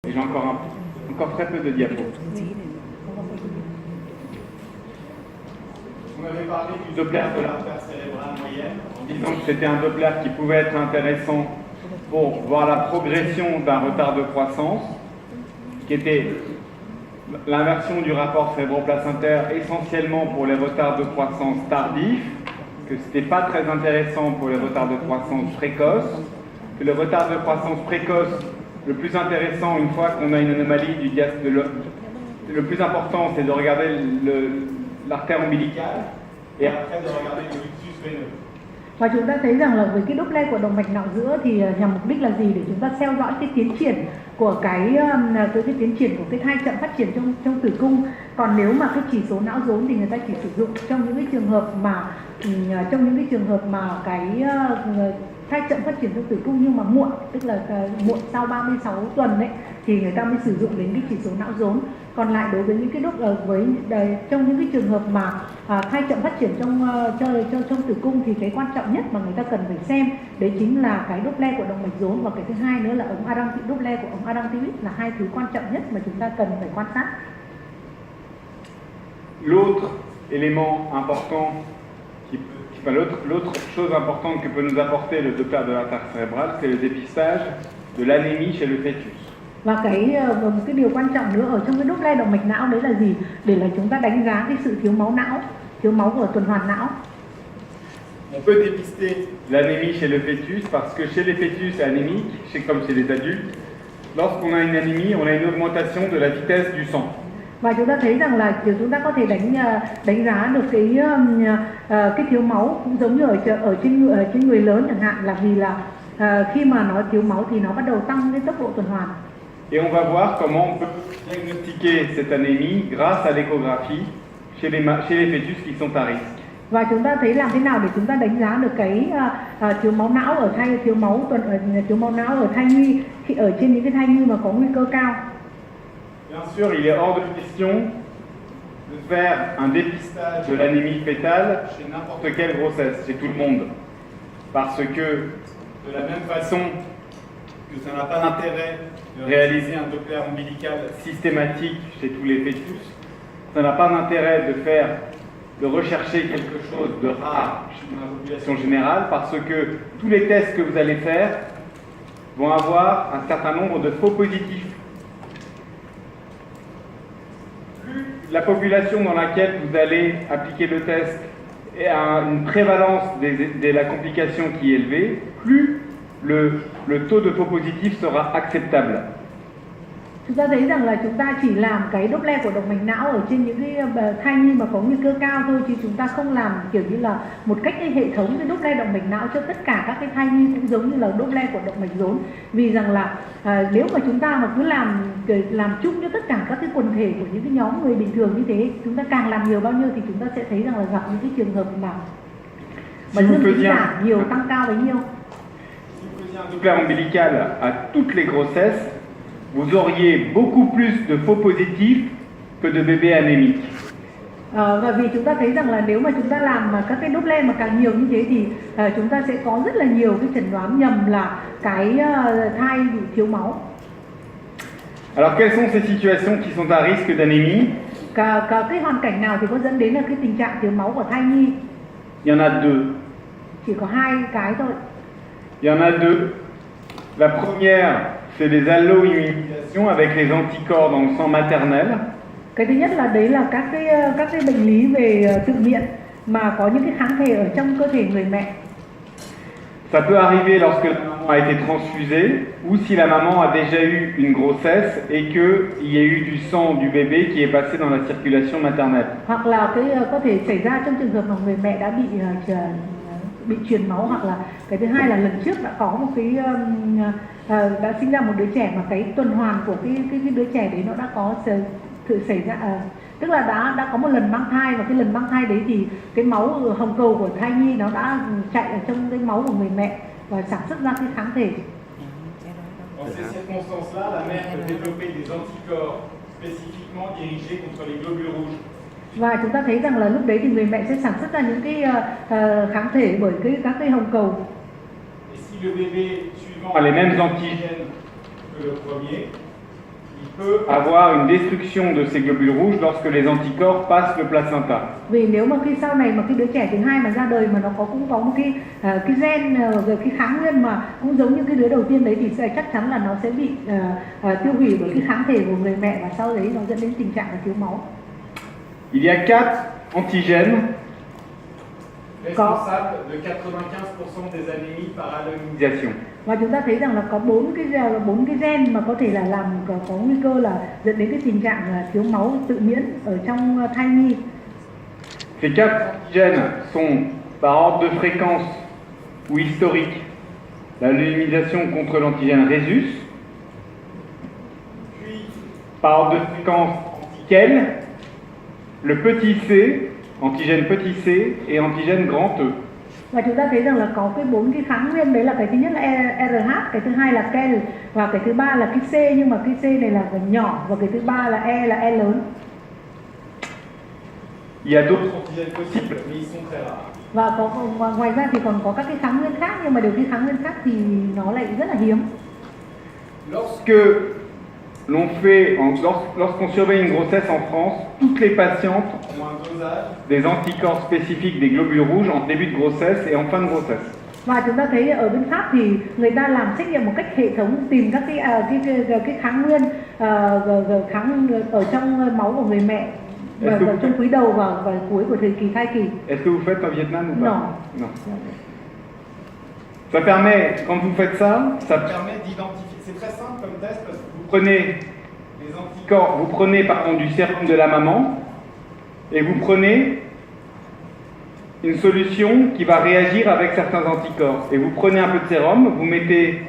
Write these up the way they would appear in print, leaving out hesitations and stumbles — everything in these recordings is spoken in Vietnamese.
Et j'ai encore très peu de diapos. On avait parlé du Doppler de l'artère cérébrale moyenne, en disant que c'était un Doppler qui pouvait être intéressant pour voir la progression d'un retard de croissance, qui était l'inversion du rapport cérébro-placentaire essentiellement pour les retards de croissance tardifs, que ce n'était pas très intéressant pour les retards de croissance précoces, que le retard de croissance précoce, le plus intéressant une fois qu'on a une anomalie du diastole, le plus important c'est de regarder l'artère ombilicale et après de regarder le fluxus veineux. Và chúng ta thấy rằng là với cái Doppler của động mạch não giữa thì nhằm mục đích là gì, để chúng ta theo dõi cái tiến triển của cái tiến triển của cái thai chậm phát triển trong tử cung. Còn nếu mà cái chỉ số não rốn thì người ta chỉ sử dụng trong những cái trường hợp mà cái thai chậm phát triển trong tử cung nhưng mà muộn, tức là muộn sau 36 tuần đấy, thì người ta mới sử dụng đến cái chỉ số não rốn. Còn lại đối với những cái trong những cái trường hợp mà thai chậm phát triển trong tử cung thì cái quan trọng nhất mà người ta cần phải xem đấy chính là cái Doppler của động mạch rốn, và cái thứ hai nữa là Doppler của ống Arantivit, là hai thứ quan trọng nhất mà chúng ta cần phải quan sát. L'autre élément important l'autre chose importante que peut nous apporter le Doppler de l'artère cérébrale, c'est le dépistage de l'anémie chez le fœtus. Và một cái điều quan trọng nữa ở trong cái Doppler động mạch não đấy là gì? Để là chúng ta đánh giá cái sự thiếu máu của tuần hoàn não. On peut dépister l'anémie chez le fœtus parce que chez les fœtus anémiques, comme chez les adultes, lorsqu'on a une anémie, on a une augmentation de la vitesse du sang. Và chúng ta thấy rằng là chúng ta có thể đánh giá được cái thiếu máu cũng giống như ở trên người lớn chẳng hạn, là vì là khi mà nó thiếu máu thì nó bắt đầu tăng cái tốc độ tuần hoàn. Et on va voir comment on peut diagnostiquer cette anémie grâce à l'échographie chez les fœtus qui sont à risque. Và chúng ta thấy làm thế nào để chúng ta đánh giá được cái thiếu máu não ở thiếu máu não ở thai nhi, khi ở trên những cái thai nhi mà có nguy cơ cao. Bien sûr, il est hors de question de faire un dépistage de l'anémie fétale chez n'importe quelle grossesse, chez tout le monde. Parce que, de la même façon que ça n'a pas d'intérêt de réaliser un Doppler ombilical systématique chez tous les fœtus, ça n'a pas d'intérêt de rechercher quelque chose de rare chez la population générale, parce que tous les tests que vous allez faire vont avoir un certain nombre de faux positifs. La population dans laquelle vous allez appliquer le test a une prévalence de la complication qui est élevée, plus le taux de faux positifs sera acceptable. Chúng ta thấy rằng là chúng ta chỉ làm cái Doppler của động mạch não ở trên những cái thai nhi mà có nguy cơ cao thôi, chứ chúng ta không làm kiểu như là một cách hệ thống cái Doppler động mạch não cho tất cả các cái thai nhi, cũng giống như là Doppler của động mạch rốn. Vì rằng là nếu mà chúng ta mà cứ làm chung cho tất cả các cái quần thể của những cái nhóm người bình thường như thế, chúng ta càng làm nhiều bao nhiêu thì chúng ta sẽ thấy rằng là gặp những cái trường hợp mà dương tính giả nhiều tăng cao bấy nhiêu. Si vous faisiez un Doppler ombilical à toutes les grossesses, vous auriez beaucoup plus de faux positifs que de bébés anémiques. Và vì chúng ta thấy rằng là nếu mà chúng ta làm các cái Doppler mà càng nhiều như thế thì chúng ta sẽ có rất là nhiều cái chẩn đoán nhầm là cái thai bị thiếu máu. Alors quelles sont ces situations qui sont à risque d'anémie? Cái hoàn cảnh nào thì có dẫn đến là cái tình trạng thiếu máu của thai nhi? Il y en a deux. Chỉ có hai cái thôi. Il y en a deux. La première, c'est les alloimmunisations avec les anticorps dans le sang maternel. Cái thứ nhất là đấy là các cái bệnh lý về tự miễn mà có những cái kháng thể ở trong cơ thể người mẹ. Ça peut arriver lorsque la maman a été transfusée ou si la maman a déjà eu une grossesse et qu'il y a eu du sang du bébé qui est passé dans la circulation maternelle. Hoặc là có thể xảy ra trong trường hợp mà người mẹ đã bị truyền máu, hoặc là cái thứ hai là lần trước đã có một đã sinh ra một đứa trẻ mà cái tuần hoàn của cái đứa trẻ đấy nó đã có sự xảy ra, tức là đã có một lần mang thai, và cái lần mang thai đấy thì cái máu hồng cầu của thai nhi nó đã chạy ở trong cái máu của người mẹ và sản xuất ra cái kháng thể. Dans ces circonstances-là, la mère peut développer des anticorps spécifiquement dirigés contre les globules rouges. Và chúng ta thấy rằng là lúc đấy thì người mẹ sẽ sản xuất ra những cái kháng thể bởi các cái hồng cầu. Et si le bébé suivant a les mêmes antigènes que le premier, peut avoir une destruction de ces globules rouges lorsque les anticorps passent le placenta. Vì nếu mà khi sau này mà cái đứa trẻ thứ hai mà ra đời mà nó cũng có một cái gen rồi cái kháng nguyên mà cũng giống như cái đứa đầu tiên đấy thì sẽ chắc chắn là nó sẽ bị tiêu hủy bởi cái kháng thể của người mẹ và sau đấy nó dẫn đến tình trạng là thiếu máu. Il y a 4 antigènes responsable de 95% des anémies par alloimisation. Và chúng ta thấy rằng là có 4 cái gen mà có thể là làm có nguy cơ là dẫn đến cái tình trạng là thiếu máu tự miễn ở trong thai nhi. Ces 4 antigènes sont par ordre de fréquence ou historique l'alloimisation contre l'antigène Rhesus, Puis, par ordre de fréquence antiquelle, le petit c, antigène petit c et antigène grand E. Và chúng ta thấy rằng là có cái 4 cái kháng nguyên đấy là cái thứ nhất là RH, cái thứ hai là Kel và cái thứ ba là cái C, nhưng mà cái C này là nhỏ và cái thứ ba là E lớn. Il y a d'autres d'autres antigènes possibles, mais ils sont très rares. Và ngoài ra thì còn có các cái kháng nguyên khác, nhưng mà đều cái kháng nguyên khác thì nó lại rất là hiếm. Lorsque l'on fait, lorsqu'on surveille une grossesse en France, toutes les patientes Ont un dosage des anticorps spécifiques des globules rouges en début de grossesse et en fin de grossesse. Và chúng ta thấy ở bên Pháp thì người ta làm xét nghiệm một cách hệ thống, tìm các cái kháng nguyên kháng ở trong máu của người mẹ và trong quý đầu và cuối của thời kỳ thai kỳ. Est-ce que vous faites au Vietnam ou pas? Non. Non. Ça permet, quand vous faites ça, ça permet d'identifier. C'est très simple comme test parce que vous prenez les anticorps. quand vous prenez du sérum de la maman et vous prenez une solution qui va réagir avec certains anticorps. Et vous prenez un peu de sérum, vous mettez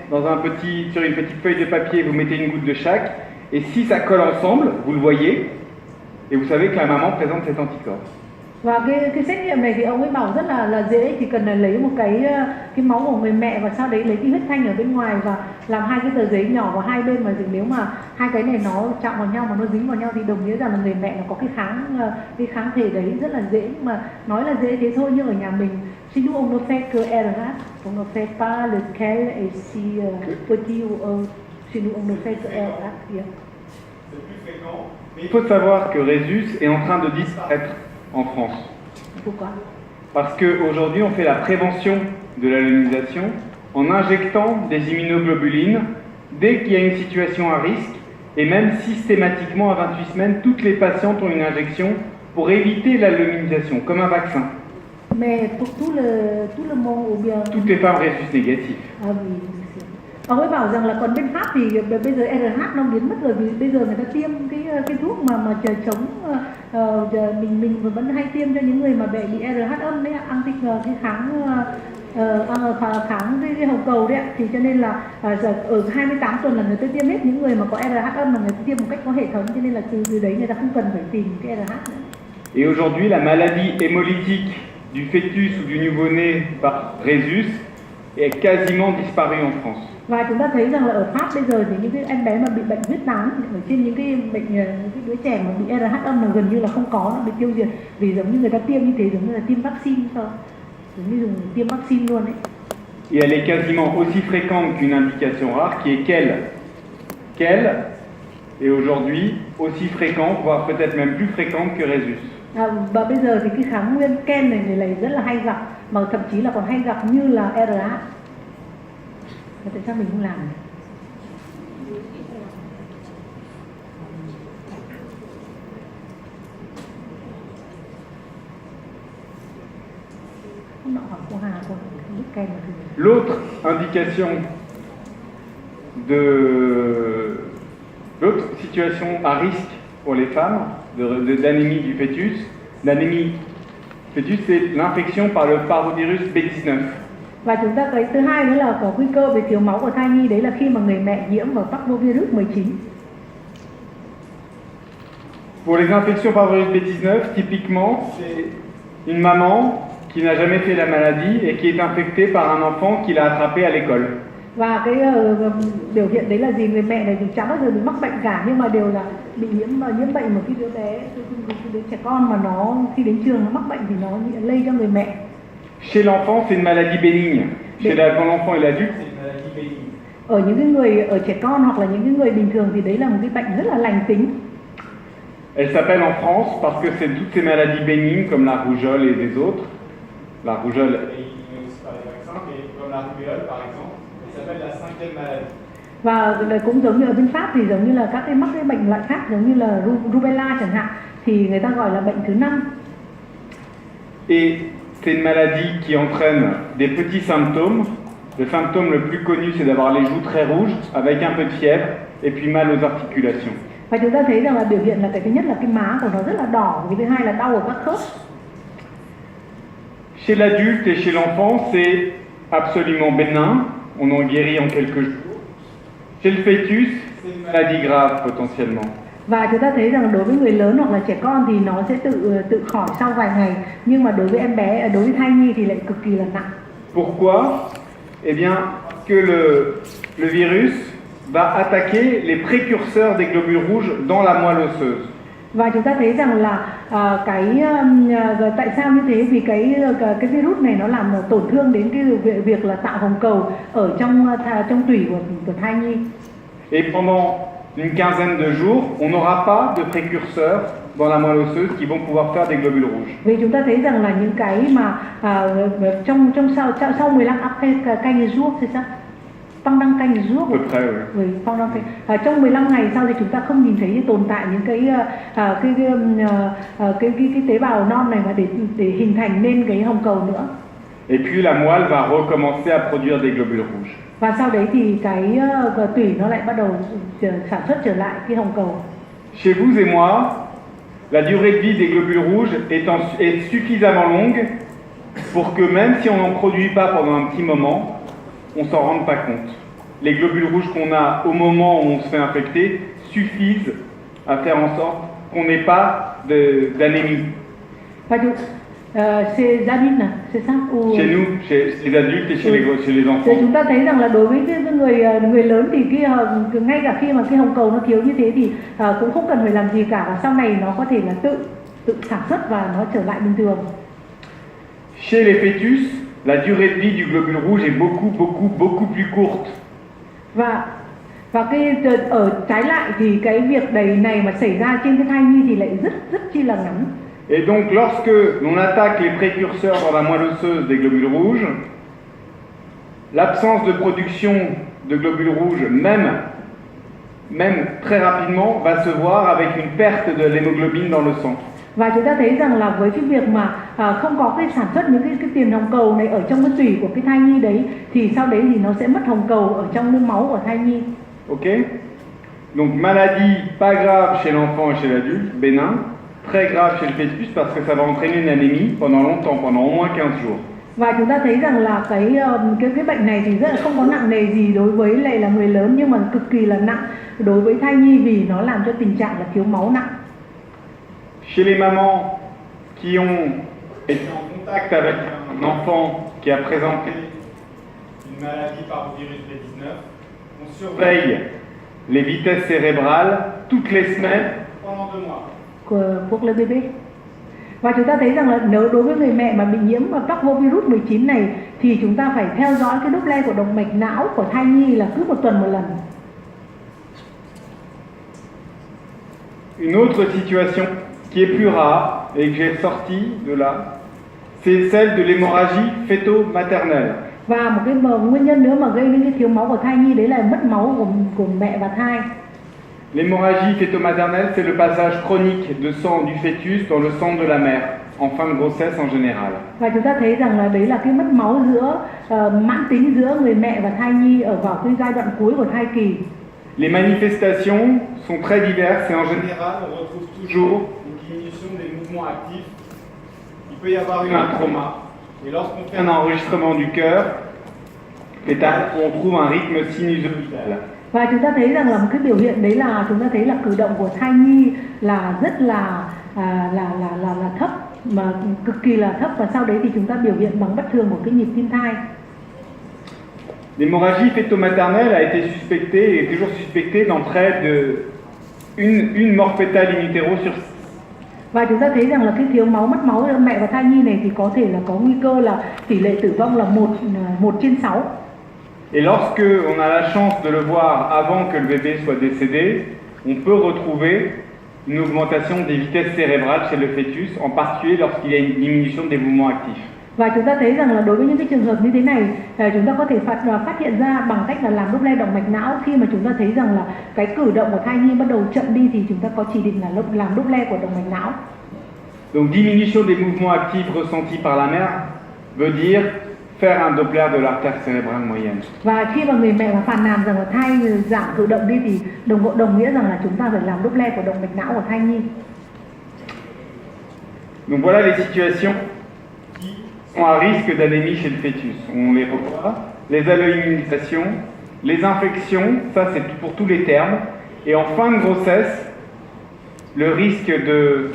sur une petite feuille de papier, vous mettez une goutte de chaque, et si ça colle ensemble, vous le voyez, et vous savez que la maman présente cet anticorps. Và cái xét nghiệm này thì ông ấy bảo rất là dễ, chỉ cần là lấy một cái máu của người mẹ và sau đấy lấy cái huyết thanh ở bên ngoài và làm 2 cái tờ giấy nhỏ vào hai bên, mà nếu mà hai cái này nó chạm vào nhau mà nó dính vào nhau thì đồng nghĩa rằng là người mẹ nó có cái kháng thể đấy, rất là dễ. Mà nói là dễ thế thôi, nhưng ở nhà mình chez nous on ne fait que RH, on ne fait pas lequel et si petit ou chez nous on ne fait que RH. C'est plus fréquent. Mais Il faut savoir que Rhesus est en train de disparaître en France. Pourquoi? Parce qu'aujourd'hui, on fait la prévention de l'alloimisation en injectant des immunoglobulines dès qu'il y a une situation à risque, et même systématiquement à 28 semaines, toutes les patientes ont une injection pour éviter l'alloimisation, comme un vaccin. Mais pour tout le monde ou bien Toutes les femmes Rhesus négatives. Ông ấy bảo rằng là còn bên Pháp thì bây giờ RH nó biến mất rồi, vì bây giờ người ta tiêm cái thuốc mà chống mình vẫn hay tiêm cho những người mà bị RH âm đấy, cái kháng cái hồng cầu đấy, thì cho nên là ở 28 tuần là người ta tiêm hết những người mà có RH âm, là người ta tiêm một cách có hệ thống, cho nên là từ đấy người ta không cần phải tìm cái RH nữa. Et aujourd'hui, la maladie hémolytique du fœtus ou du nouveau-né par Rhesus est quasiment disparue en France. Và chúng ta thấy rằng là ở Pháp bây giờ thì những cái em bé mà bị bệnh huyết tán ở trên những cái đứa trẻ mà bị RH âm là gần như là không có, nó bị tiêu diệt, vì giống như người ta tiêm như thế giống như là tiêm vaccine thôi, giống như dùng tiêm vaccine luôn đấy. Et elle est quasiment aussi fréquente qu'une indication rare qui est Kel est aujourd'hui aussi fréquente, voire peut-être même plus fréquente que Rhesus. Và bây giờ thì cái kháng nguyên Ken này rất là hay gặp, mà thậm chí là còn hay gặp như là RH. Tại sao mình không làm? Không nọ hỏi cô Hà, cô biết Ken là gì? L'autre indication l'autre situation à risque pour les femmes d'anémie du fœtus, c'est l'infection par le parvovirus B19. Và chúng ta thấy thứ hai nữa là có nguy cơ về thiếu máu của thai nhi, đấy là khi mà người mẹ nhiễm vào parvovirus 19. Pour les infections par virus B19, typiquement, c'est une maman qui n'a jamais fait la maladie et qui est infectée par un enfant qui l'a attrapé à l'école. Và cái biểu hiện đấy là gì? Người mẹ này thì chẳng bao giờ bị mắc bệnh cả, nhưng mà đều là bị nhiễm bệnh một cái đứa bé, cái đứa trẻ con mà nó khi đến trường nó mắc bệnh thì nó lây cho người mẹ. Chez l'enfant, c'est une maladie bénigne. Chez l'enfant et l'adulte, C'est une maladie bénigne. ở những cái người ở trẻ con hoặc là những cái người bình thường thì đấy là một cái bệnh rất là lành tính. Elle s'appelle en France parce que c'est toutes ces maladies bénignes comme la rougeole et les autres. La rougeole. Et il n'est aussi pas les vaccins, mais comme la rubéole par exemple, elle s'appelle la 5e maladie. Và cũng giống như ở bên Pháp thì giống như là các cái mắc cái bệnh loại khác giống như là rubella chẳng hạn thì người ta gọi là bệnh thứ 5. Et c'est une maladie qui entraîne des petits symptômes. Le symptôme le plus connu, c'est d'avoir les joues très rouges, avec un peu de fièvre, et puis mal aux articulations. Và chúng ta thấy rằng là biểu hiện là cái thứ nhất là cái má của nó rất là đỏ, cái thứ hai là đau ở các khớp. Chez l'adulte et chez l'enfant, c'est absolument bénin, on en guérit en quelques jours. Chez le fœtus, c'est une maladie grave potentiellement. Và chúng ta thấy rằng đối với người lớn hoặc là trẻ con thì nó sẽ tự khỏi sau vài ngày, nhưng mà đối với em bé, đối với thai nhi thì lại cực kỳ là nặng. Pourquoi? Eh bien, que le virus va attaquer les précurseurs des globules rouges dans la moelle osseuse. Và chúng ta thấy rằng là tại sao như thế? Vì cái virus này nó làm tổn thương đến cái việc là tạo hồng cầu ở trong tủy của thai nhi. Et pendant une quinzaine de jours, on n'aura pas de précurseurs dans la moelle osseuse qui vont pouvoir faire des globules rouges. Vì chúng ta thấy rằng là những cái mà sau 15 canh jours thì sao? Pendant 15 jours. À peu près, oui. Trong 15 ngày sau thì chúng ta không nhìn thấy tồn tại những cái tế bào non này mà để hình thành nên cái hồng cầu nữa. Et puis la moelle va recommencer à produire des globules rouges. Và sau đấy thì cái tủy nó lại bắt đầu sản xuất trở lại cái hồng cầu. Chez vous et moi, la durée de vie des globules rouges est suffisamment longue pour que même si on n'en produit pas pendant un petit moment, on s'en rende pas compte. Les globules rouges qu'on a au moment où on se fait infecter suffisent à faire en sorte qu'on n'ait pas d'anémie. Chez adultes, c'est ça? Chez nous, chez les adultes et chez les enfants. Thì chúng ta thấy rằng là đối với cái người lớn thì ngay cả khi mà cái hồng cầu nó thiếu như thế thì cũng không cần phải làm gì cả, và sau này nó có thể là tự sản xuất và nó trở lại bình thường. Chez les fœtus, la durée de vie du globule rouge est beaucoup plus courte. Và cái ở trái lại thì cái việc này mà xảy ra trên cái thai nhi thì lại rất chi là ngắn. Et donc lorsque l'on attaque les précurseurs dans la moelle osseuse des globules rouges, l'absence de production de globules rouges, même très rapidement, va se voir avec une perte de l'hémoglobine dans le sang. Và chúng ta thấy rằng là với cái việc mà không có cái sản xuất những cái tiền hồng cầu này ở trong cái tủy của cái thai nhi đấy, thì sau đấy thì nó sẽ mất hồng cầu ở trong nước máu của thai nhi. Ok? Donc maladie pas grave chez l'enfant et chez l'adulte, bénin, très grave chez le fœtus parce que ça va entraîner une anémie pendant longtemps, pendant au moins 15 jours. Và chúng ta thấy rằng là cái bệnh này thì rất là không có nặng nề gì đối với lại là người lớn, nhưng mà cực kỳ là nặng đối với thai nhi vì nó làm cho tình trạng là thiếu máu nặng. Chez les mamans qui ont été en contact avec un enfant qui a présenté une maladie par virus B19, on surveille les vitesses cérébrales toutes les semaines pendant 2 mois. Pour le bébé. Và chúng ta thấy rằng là nếu đối với người mẹ mà bị nhiễm parvovirus 19 này thì chúng ta phải theo dõi cái Doppler của động mạch não của thai nhi là cứ 1 tuần 1 lần. Une autre situation qui est plus rare et que j'ai sorti de là, c'est celle de l'hémorragie fœto-maternelle. Và một cái nguyên nhân nữa mà gây đến cái thiếu máu của thai nhi đấy là mất máu của mẹ và thai. L'hémorragie fœto-maternelle, c'est le passage chronique de sang du fœtus dans le sang de la mère, en fin de grossesse en général. Và chúng ta thấy rằng là đấy là cái mất máu mãn tính giữa người mẹ và thai nhi ở vào cái giai đoạn cuối của thai kỳ. Les manifestations sont très diverses et en général, On retrouve toujours une diminution des mouvements actifs. Il peut y avoir un trauma. Et lorsqu'on fait un enregistrement du cœur, on trouve un rythme sinusal. Và chúng ta thấy rằng là một cái biểu hiện đấy là chúng ta thấy là cử động của thai nhi là rất là thấp, mà cực kỳ là thấp, và sau đấy thì chúng ta biểu hiện bằng bất thường của cái nhịp tim thai. L'hémorragie fœto-maternelle a été suspectée et est toujours suspectée dans près de une mort fétale in utero sur 6. Và chúng ta thấy rằng là cái thiếu máu, mất máu ở mẹ và thai nhi này thì có thể là có nguy cơ là tỷ lệ tử vong là 1/6. Et lorsque on a la chance de le voir avant que le bébé soit décédé, on peut retrouver une augmentation des vitesses cérébrales chez le fœtus, en particulier lorsqu'il y a une diminution des mouvements actifs. Và chúng ta thấy rằng là đối với những cái trường hợp như thế này, chúng ta có thể phát hiện ra bằng cách là làm Doppler động mạch não. Khi mà chúng ta thấy rằng là cái cử động của thai nhi bắt đầu chậm đi thì chúng ta có chỉ định là làm Doppler của động mạch não. Donc diminution des mouvements actifs ressentis par la mère veut dire faire un Doppler de l'artère cérébrale moyenne. Và khi mà người mẹ mà phàn nàn rằng là thai giảm cử động đi thì đồng nghĩa rằng là chúng ta phải làm Doppler của động mạch não của thai nhi. Donc voilà les situations qui sont à risque d'anémie chez le fœtus. On les revoit. Les alloimmunisations, les infections, ça c'est pour tous les termes. Et en fin de grossesse, le risque de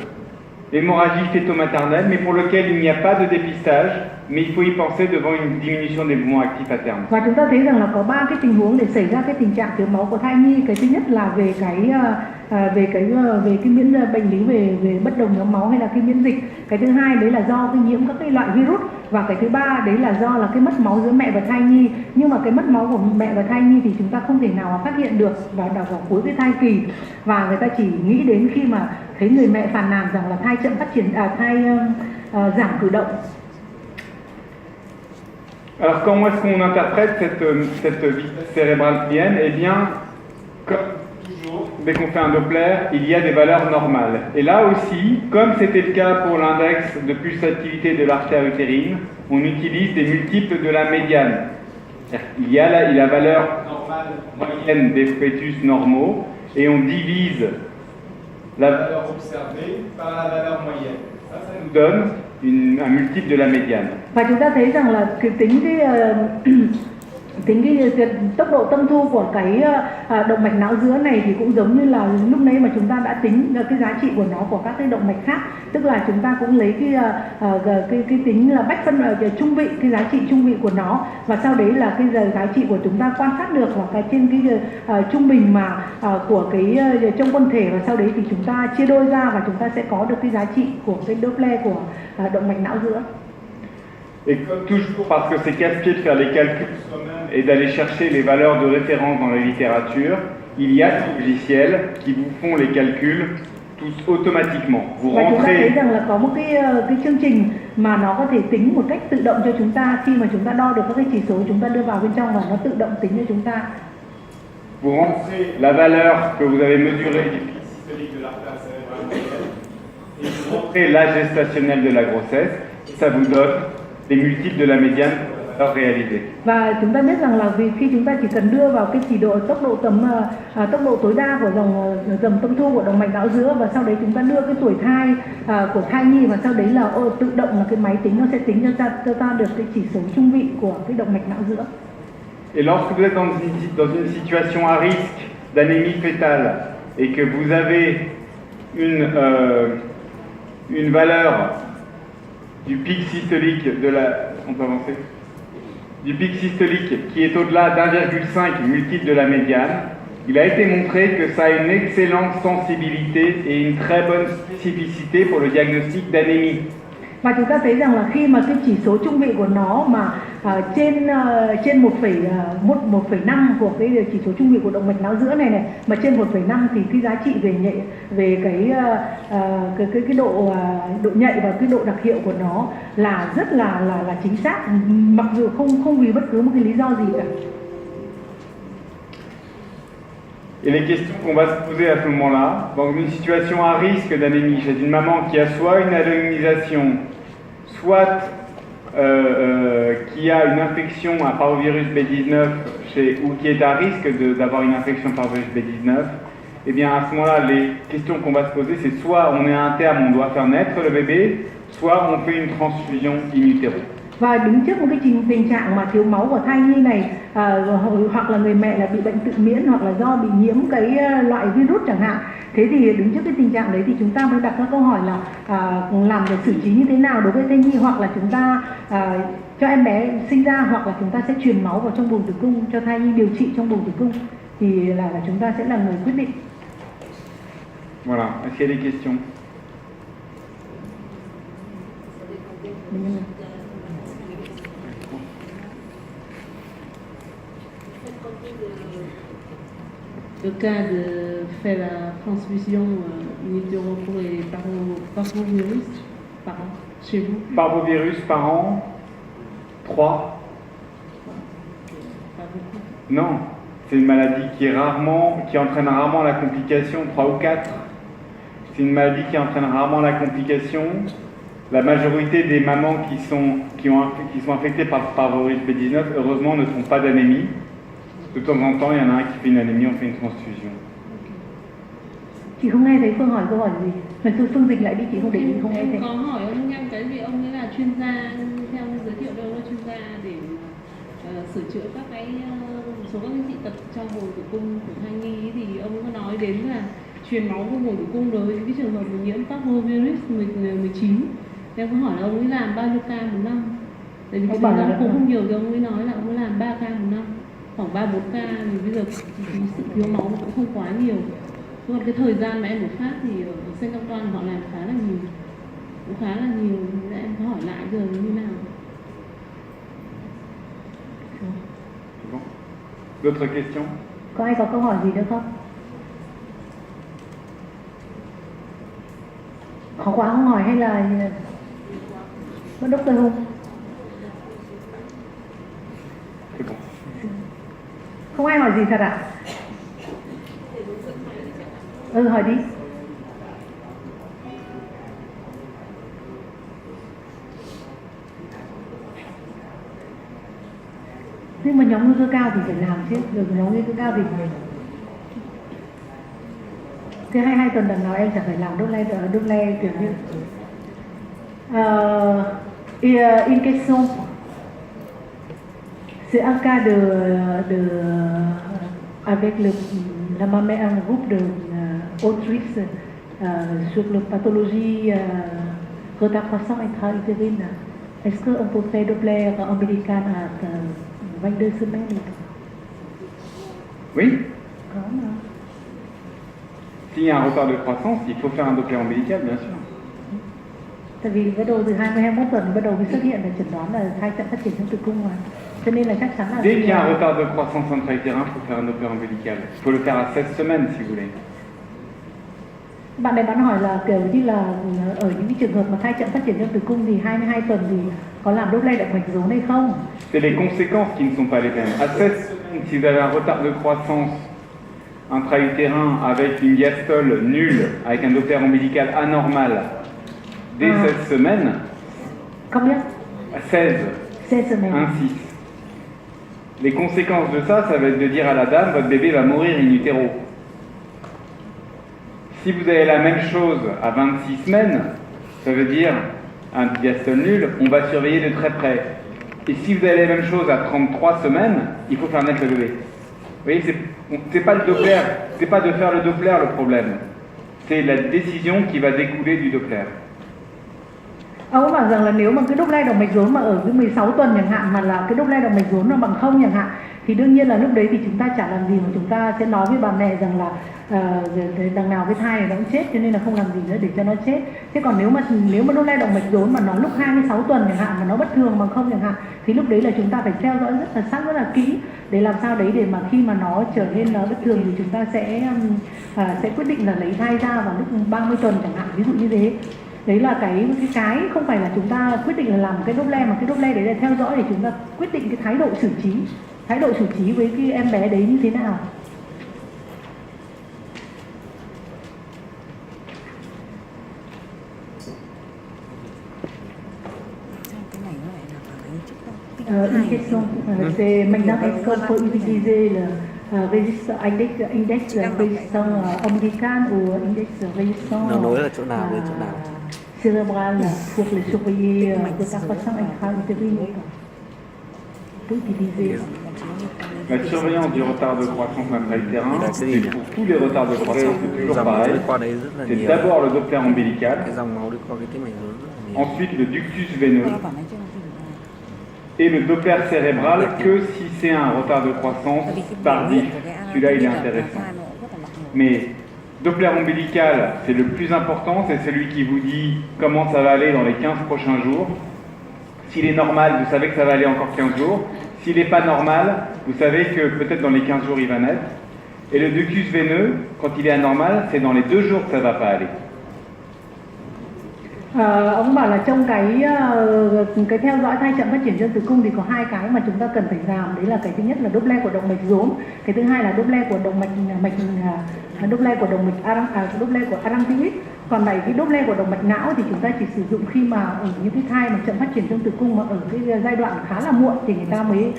l'hémorragie fœto-maternelle, mais pour lequel il n'y a pas de dépistage, mais il faut y penser devant une diminution des mouvements actifs à terme. Và chúng ta thấy rằng là có 3 cái tình huống để xảy ra cái tình trạng thiếu máu của thai nhi. Cái thứ nhất là về cái miễn bệnh lý về bất đồng nhóm máu hay là cái miễn dịch. Cái thứ hai đấy là do cái nhiễm các cái loại virus, và cái thứ ba đấy là do là cái mất máu giữa mẹ và thai nhi. Nhưng mà cái mất máu của mẹ và thai nhi thì chúng ta không thể nào mà phát hiện được vào cuối cái thai kỳ, và người ta chỉ nghĩ đến khi mà thấy người mẹ phàn nàn rằng là thai chậm phát triển, giảm cử động. Alors comment est-ce qu'on interprète cette vitesse cérébrale moyenne? Eh bien, comme toujours, dès qu'on fait un Doppler, il y a des valeurs normales. Et là aussi, comme c'était le cas pour l'index de pulsatilité de l'artère utérine, on utilise des multiples de la médiane. Il y a la valeur normale moyenne des fœtus normaux, et on divise la valeur observée par la valeur moyenne. Ça nous donne un multiple de la médiane. Và chúng ta thấy rằng là tính cái tốc độ tâm thu của cái động mạch não giữa này thì cũng giống như là lúc nãy mà chúng ta đã tính cái giá trị của nó của các cái động mạch khác, tức là chúng ta cũng lấy cái tính là bách phân trung vị, cái giá trị trung vị của nó, và sau đấy là cái giá trị của chúng ta quan sát được là cái trên cái trung bình mà của cái trong quân thể, và sau đấy thì chúng ta chia đôi ra và chúng ta sẽ có được cái giá trị của cái Doppler của động mạch não giữa. Et comme toujours, parce que c'est casse-pied de faire les calculs soi-même et d'aller chercher les valeurs de référence dans la littérature, il y a des logiciels qui vous font les calculs tous automatiquement. Vous và chúng ta thấy rentrez. rằng là có một cái chương trình mà nó có thể tính một cách tự động cho chúng ta. Khi mà chúng ta đo được các cái chỉ số, chúng ta đưa vào bên trong và nó tự động tính cho chúng ta. Vous rentrez la valeur que vous avez mesurée du pic Systolique de l'artère cérébrale moyenne. et vous rentrez l'âge gestationnel de la grossesse, et ça vous donne des multiples de la médiane pour la valeur réalisée. Và chúng ta biết rằng là vì khi chúng ta chỉ cần đưa vào cái chỉ độ tốc độ tối đa của dòng tâm thu của động mạch não giữa, và sau đấy chúng ta đưa cái tuổi thai của thai nhi, và sau đấy là tự động là cái máy tính nó sẽ tính cho ta được cái chỉ số trung vị của cái động mạch não giữa. Et lorsque vous êtes dans une situation à risque d'anémie fœtale et que vous avez une valeur du pic systolique on peut avancer, du pic systolique qui est au-delà d'1,5 multiple de la médiane, il a été montré que ça a une excellente sensibilité et une très bonne spécificité pour le diagnostic d'anémie. Và chúng ta thấy rằng là khi mà cái chỉ số trung vị của nó mà trên 1,5 của cái chỉ số trung vị của động mạch não giữa này mà trên 1,5 thì cái giá trị về cái độ nhạy và cái độ đặc hiệu của nó là rất là chính xác, mặc dù không vì bất cứ một cái lý do gì cả. Et les questions qu'on va se poser à ce moment-là, dans une situation à risque d'anémie chez une maman qui a soit une alloimisation, soit qui a une infection à parvovirus B19 ou qui est à risque d'avoir une infection par virus B19, eh bien à ce moment-là, les questions qu'on va se poser, c'est soit on est à un terme, on doit faire naître le bébé, soit on fait une transfusion in utero. Và đứng trước một cái tình trạng mà thiếu máu của thai nhi này, hoặc là người mẹ là bị bệnh tự miễn, hoặc là do bị nhiễm cái loại virus chẳng hạn, thế thì đứng trước cái tình trạng đấy thì chúng ta mới đặt ra câu hỏi là làm để xử trí như thế nào đối với thai nhi, hoặc là chúng ta cho em bé sinh ra, hoặc là chúng ta sẽ truyền máu vào trong buồng tử cung cho thai nhi điều trị trong buồng tử cung, thì là chúng ta sẽ là người quyết định. Voilà, est-ce qu'il y a des questions? cas de faire la transfusion in utero pour les parvovirus par an chez vous? Parvovirus par an, 3. Pas beaucoup. Non, c'est une maladie qui entraîne rarement la complication, 3 ou 4. C'est une maladie qui entraîne rarement la complication. La majorité des mamans qui sont affectées par le parvovirus B19, heureusement, ne font pas d'anémie. De temps en temps, il y en a un qui fait une anémie, on fait une transfusion. Chị không nghe thấy Phương hỏi câu hỏi gì. Phương dịch lại đi, chị không để ý, không nghe thấy. Em có hỏi ông em cái vì ông ấy là chuyên gia, theo giới thiệu đâu là chuyên gia để sửa chữa các cái một số các cái dị tật trong buồng tử cung của thai nhi thì ông có nói đến là truyền máu của buồng tử cung đối với cái trường hợp nhiễm parvovirus 19. Em có hỏi là ông ấy làm bao nhiêu ca một năm? Tại vì cái thời gian cũng không nhiều thì ông ấy nói là ông ấy làm 3 ca một năm, khoảng 3-4 ca thì bây giờ sự thiếu máu nó cũng không quá nhiều. Nhưng mà cái thời gian mà em một phát thì ở Saint Antoine họ làm khá là nhiều, cũng khá là nhiều. Nên em có hỏi lại giờ như nào. Bon. D'autres questions? Có ai có câu hỏi gì nữa không? Khó quá không hỏi hay là có Dr. Hùng? C'est bon. Không ai hỏi gì thật ạ? Hỏi đi. Nhưng mà nhóm nguy cơ cao thì phải làm chứ, được nhóm nguy cơ cao thì thứ 22 tuần đằng nào em chẳng phải làm đốt le kiểu như une question. C'est un cas avec la maman, un groupe de autrices sur la pathologie retard croissant intra-utérine. Est-ce qu'on peut faire Doppler ombilical à 22 semaines? Oui. Có mà. S'il y a un retard de croissance, il faut faire un Doppler ombilical, bien sûr. Tại vì bắt đầu từ 20-21 tuần bắt đầu mới xuất hiện là chẩn đoán là thai chậm phát triển trong tử cung mà. Cho nên là chắc chắn là Dès qu'il y a un retard de croissance intra-utérin, il faut faire un Doppler ombilical. Il faut le faire à 16 semaines, si vous voulez. Bạn này bạn hỏi là kiểu như là ở những cái trường hợp mà thai chậm phát triển trong tử cung thì 22 tuần thì có làm Doppler động mạch rốn hay không? C'est les conséquences qui ne sont pas les mêmes. À 16 semaines, si vous avez un retard de croissance intra-utérin avec une diastole nulle, avec un Doppler ombilical anormal, dès 16 semaines, Combien? 16, 16 semaines. 1, 6. Les conséquences de ça, ça va être de dire à la dame, votre bébé va mourir in utero. Si vous avez la même chose à 26 semaines, ça veut dire un diastole nul, on va surveiller de très près. Et si vous avez la même chose à 33 semaines, il faut faire naître le bébé. Vous voyez, c'est pas le Doppler, c'est pas de faire le Doppler le problème. C'est la décision qui va découler du Doppler. Ông bảo rằng là nếu mà cái Doppler động mạch rốn mà ở cái 16 tuần chẳng hạn mà là cái Doppler động mạch rốn nó bằng 0 chẳng hạn thì đương nhiên là lúc đấy thì chúng ta chả làm gì mà chúng ta sẽ nói với bà mẹ rằng là đằng nào cái thai này nó cũng chết cho nên là không làm gì nữa để cho nó chết. Thế còn nếu mà Doppler động mạch rốn mà nó lúc 26 tuần chẳng hạn mà nó bất thường bằng 0 chẳng hạn thì lúc đấy là chúng ta phải theo dõi rất là sát, rất là kỹ để làm sao đấy để mà khi mà nó trở nên nó bất thường thì chúng ta sẽ quyết định là lấy thai ra vào lúc 30 tuần chẳng hạn, ví dụ như thế. Đấy là cái không phải là chúng ta quyết định là làm cái Doppler mà cái Doppler đấy là theo dõi để chúng ta quyết định cái thái độ xử trí với cái em bé đấy như thế nào. Une question, c'est maintenant est-ce qu'on peut utiliser le index résistance ombilical ou index résistance cérébral pour le surveiller de la croissance intra-utérine? Peut utiliser. La surveillance du retard de croissance intra-utérin, c'est pour tous les retards de croissance, c'est toujours pareil. C'est d'abord le Doppler ombilical, ensuite le ductus veineux, et le Doppler cérébral que si c'est un retard de croissance tardif. Celui-là, il est intéressant. Mais Doppler ombilical, c'est le plus important, c'est celui qui vous dit comment ça va aller dans les 15 prochains jours. S'il est normal, vous savez que ça va aller encore 15 jours. S'il n'est pas normal, vous savez que peut-être dans les 15 jours, il va naître. Et le ductus veineux, quand il est anormal, c'est dans les 2 jours que ça va pas aller. Ông bảo là trong cái theo dõi thai chậm phát triển trên tử cung thì có 2 cái mà chúng ta cần phải làm, đấy là cái thứ nhất là Doppler của động mạch rốn, cái thứ hai là Doppler của động mạch Doppler của động mạch Doppler của Arantius. Còn lại cái Doppler của động mạch não thì chúng ta chỉ sử dụng khi mà ở những cái thai mà chậm phát triển trong tử cung mà ở cái giai đoạn khá là muộn thì người ta mới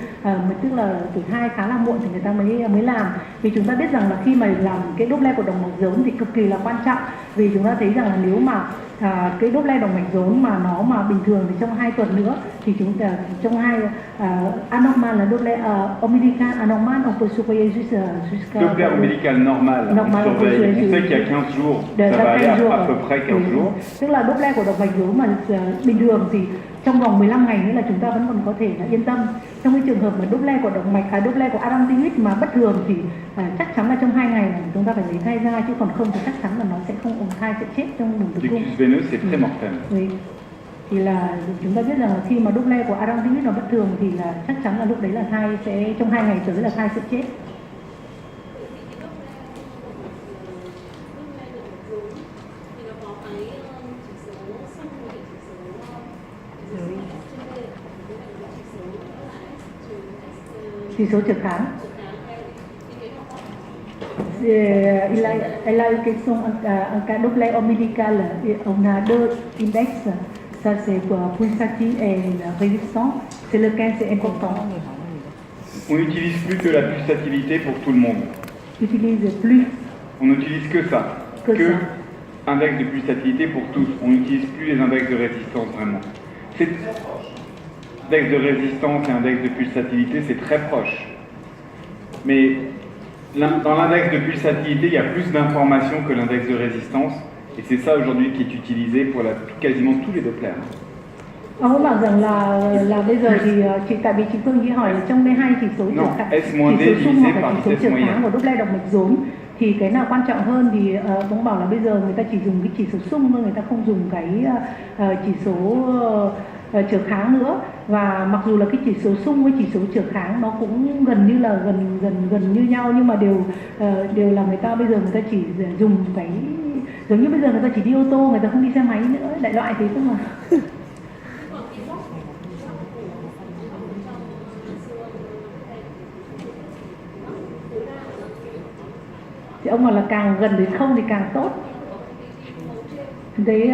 tức là tuổi thai khá là muộn thì người ta mới làm. Vì chúng ta biết rằng là khi mà làm cái Doppler của động mạch rốn thì cực kỳ là quan trọng, vì chúng ta thấy rằng là nếu mà cái Doppler động mạch rốn mà nó mà bình thường thì trong 2 tuần nữa thì chúng ta trong 2 anormal là Doppler ombilical anormal on peut surveiller jusqu'à Doppler ombilical normal, on surveille. On sait qu'il y a 15 jours, ça va aller à peu près 15 jours. Tức là Doppler của động mạch rốn mà bình thường thì trong vòng 15 ngày nữa là chúng ta vẫn còn có thể là yên tâm. Trong cái trường hợp mà Doppler của động mạch Doppler của Arantius mà bất thường thì chắc chắn là trong 2 ngày là chúng ta phải lấy thai ra, chứ còn không thì chắc chắn là nó sẽ không ổn, thai sẽ chết trong buồng tử cung. Ductus veineux c'est très mortel. Thì là chúng ta biết rằng là khi mà Doppler của Arantius nó bất thường thì là chắc chắn là lúc đấy là thai sẽ trong 2 ngày tới là thai sẽ chết. Chỉ số trực kháng. Elle a une question en cas Doppler ombilical, on a 2 index, ça c'est pour pulsatilité et la résistance, c'est lequel c'est important. On n'utilise plus que la pulsatilité pour tout le monde. Utilise plus. On n'utilise que ça. Que ça. Index de pulsatilité pour tous. On n'utilise plus les index de résistance vraiment. Index de résistance et index de pulsatilité, c'est très proche. Mais dans l'index de pulsatilité, il y a plus d'informations que l'index de résistance. Et c'est ça aujourd'hui qui est utilisé pour quasiment tous les Dopplers. Ông có bảo rằng là bây giờ thì tại vì chị Phương nghĩ hỏi là trong 12 chỉ số sung hoặc là chỉ số trực kháng của Doppler động mạch rốn thì cái nào quan trọng hơn, thì ông bảo là bây giờ người ta chỉ dùng cái chỉ số sung thôi, người ta không dùng cái chỉ số trở kháng nữa. Và mặc dù là cái chỉ số sung với chỉ số trở kháng nó cũng gần như là gần như nhau, nhưng mà đều là người ta bây giờ người ta chỉ dùng cái giống như bây giờ người ta chỉ đi ô tô, người ta không đi xe máy nữa, đại loại thế cơ mà. Thì ông bảo là càng gần đến không thì càng tốt. Đấy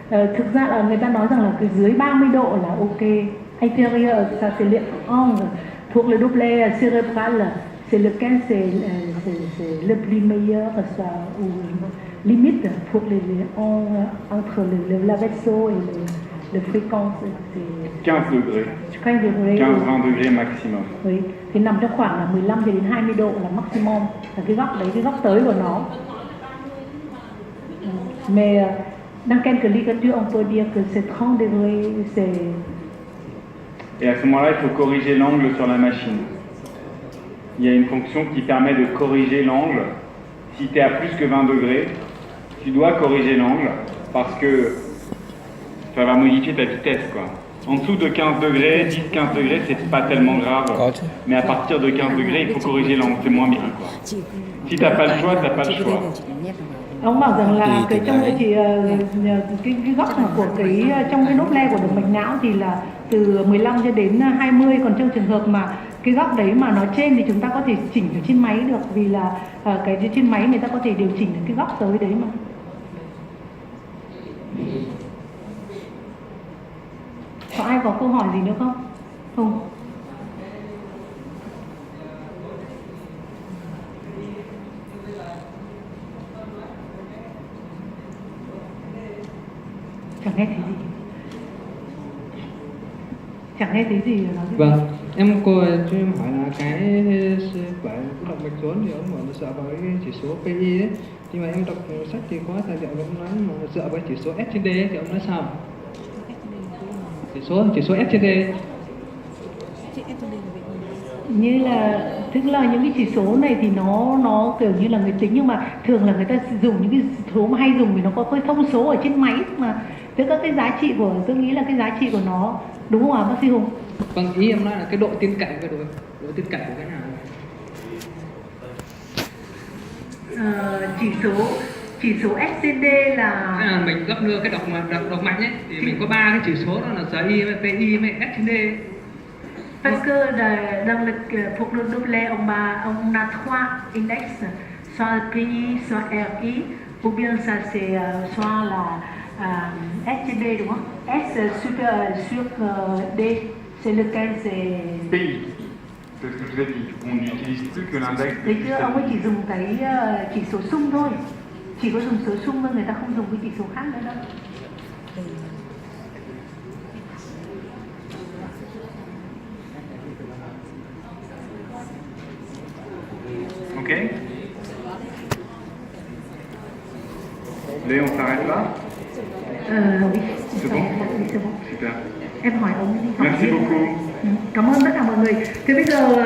thực ra là người ta nói rằng là cái dưới 30 độ là ok. Intérieur, ça c'est les angles. Pour le Doppler cérébral, c'est lequel c'est le plus meilleur, ça, ou limite pour les angles entre la vaisseau et le fréquence, c'est 15 degrés. 15-20 degrés maximum. Oui. Thì nằm trong khoảng là 15 đến 20 độ là maximum, là cái góc đấy, cái góc tới của nó. Mais dans quelques ligatures, on peut dire que c'est 30 degrés, c'est... Et à ce moment-là, il faut corriger l'angle sur la machine. Il y a une fonction qui permet de corriger l'angle. Si tu es à plus que 20 degrés, tu dois corriger l'angle parce que ça va modifier ta vitesse, quoi. En dessous de 15 degrés, 10-15 degrés, c'est pas tellement grave. Mais à partir de 15 degrés, il faut corriger l'angle, c'est moins bien, quoi. Si t'as pas le choix, t'as pas le choix. Ông bảo rằng là cái trong cái góc của cái trong cái Doppler của động mạch não thì là từ 15 cho đến 20, còn trong trường hợp mà cái góc đấy mà nó trên thì chúng ta có thể chỉnh ở trên máy được, vì là cái trên máy người ta có thể điều chỉnh được cái góc tới đấy mà. Có ai có câu hỏi gì nữa không? Không. Chẳng nghe thấy gì. Chẳng nghe thấy gì nói. Vâng, em cô cho em hỏi là cái động mạch rốn thì ông bảo là dựa vào cái chỉ số PI đấy. Nhưng mà em đọc sách thì có tài liệu ông nói mà dựa vào chỉ số S trên D thì ông nói sao? Chỉ số S trên D. Như là tức là những cái chỉ số này thì nó kiểu như là người tính, nhưng mà thường là người ta dùng những cái số mà hay dùng vì nó có cái thông số ở trên máy mà, tức các cái giá trị của, tôi nghĩ là cái giá trị của nó, đúng không ạ bác sĩ Hùng? Vâng, ý em nói là cái độ tin cậy của cái nào. chỉ số SCD là mình gấp đưa cái độc mạch ấy thì mình có 3 cái chỉ số đó là GI, PI, SCD. Parce que dans le pour le doublet on a 3 index, soit PI, soit RI, ou bien ça c'est soit là SCD đúng không? S sur D, c'est lequel c'est PI. C'est ce que je vous ai dit. On n'utilise plus que l'index. Đấy chứ ông ấy chỉ dùng cái chỉ số sum thôi, chỉ có dùng số sum thôi, người ta không dùng cái chỉ số khác nữa đâu. Ok. Léon, on s'arrête là? Oui, C'est bon? Oui, c'est bon. Super. Em hỏi ông đi. Merci beaucoup. Cảm ơn tất cả mọi người. Thế bây giờ